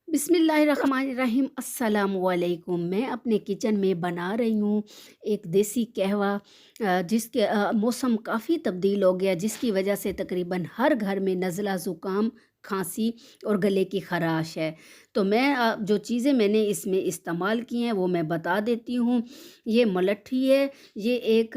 बिस्मिल्लाहिर्रहमानिर्रहीम अस्सलामुअलैकुम। मैं अपने किचन में बना रही हूँ एक देसी कहवा, जिसके मौसम काफ़ी तब्दील हो गया, जिसकी वजह से तकरीबन हर घर में नज़ला ज़ुकाम, खांसी और गले की खराश है। तो मैं जो चीज़ें मैंने इसमें इस्तेमाल की हैं वो मैं बता देती हूँ। ये मलट्ठी है। ये एक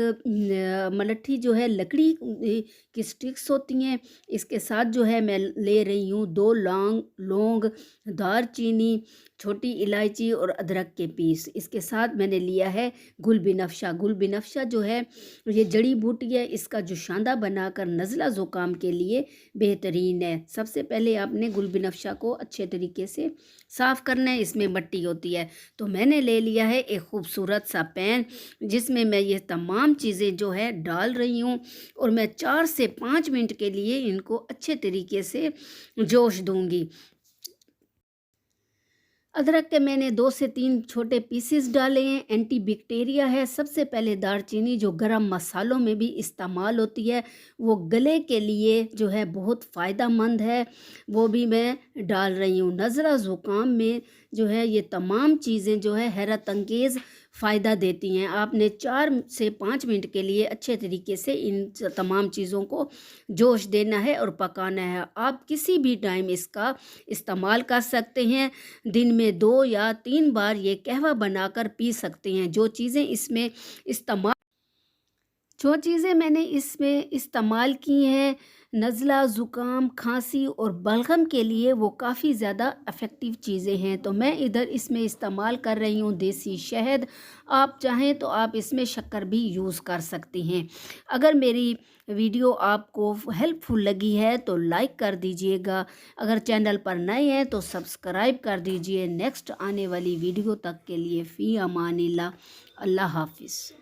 मलट्ठी जो है लकड़ी की स्टिक्स होती हैं। इसके साथ जो है मैं ले रही हूँ 2 लौंग, दारचीनी, छोटी इलायची और अदरक के पीस। इसके साथ मैंने लिया है गुल बिनफ्शा। गुल बिनफ्शा जो है ये जड़ी बूटी है, इसका जो शांदा बनाकर नज़ला ज़ुकाम के लिए बेहतरीन है। सबसे पहले आपने गुल बिनफ्शा को अच्छे तरीके से साफ़ करना है, इसमें मिट्टी होती है। तो मैंने ले लिया है एक खूबसूरत सा पैन, जिसमें मैं ये तमाम चीज़ें जो है डाल रही हूँ और मैं 4 से 5 मिनट के लिए इनको अच्छे तरीके से जोश दूंगी। अदरक के मैंने 2 से 3 छोटे पीसेस डाले हैं। एंटी बैक्टीरिया है। सबसे पहले दालचीनी जो गरम मसालों में भी इस्तेमाल होती है, वो गले के लिए जो है बहुत फ़ायदेमंद है, वो भी मैं डाल रही हूँ। नज़ला ज़ुकाम में जो है ये तमाम चीज़ें जो है हैरत अंगेज़ फ़ायदा देती हैं। आपने 4 से 5 मिनट के लिए अच्छे तरीके से इन तमाम चीज़ों को जोश देना है और पकाना है। आप किसी भी टाइम इसका इस्तेमाल कर सकते हैं। दिन में 2 या 3 बार ये कहवा बनाकर पी सकते हैं। जो चीज़ें मैंने इसमें इस्तेमाल की हैं नज़ला, ज़ुकाम, खांसी और बलगम के लिए, वो काफ़ी ज़्यादा इफ़ेक्टिव चीज़ें हैं। तो मैं इधर इसमें इस्तेमाल कर रही हूँ देसी शहद। आप चाहें तो आप इसमें शक्कर भी यूज़ कर सकती हैं। अगर मेरी वीडियो आपको हेल्पफुल लगी है तो लाइक कर दीजिएगा। अगर चैनल पर नए हैं तो सब्सक्राइब कर दीजिए। नेक्स्ट आने वाली वीडियो तक के लिए फ़ी अमानिल्लाह। अल्लाह हाफ़िज़।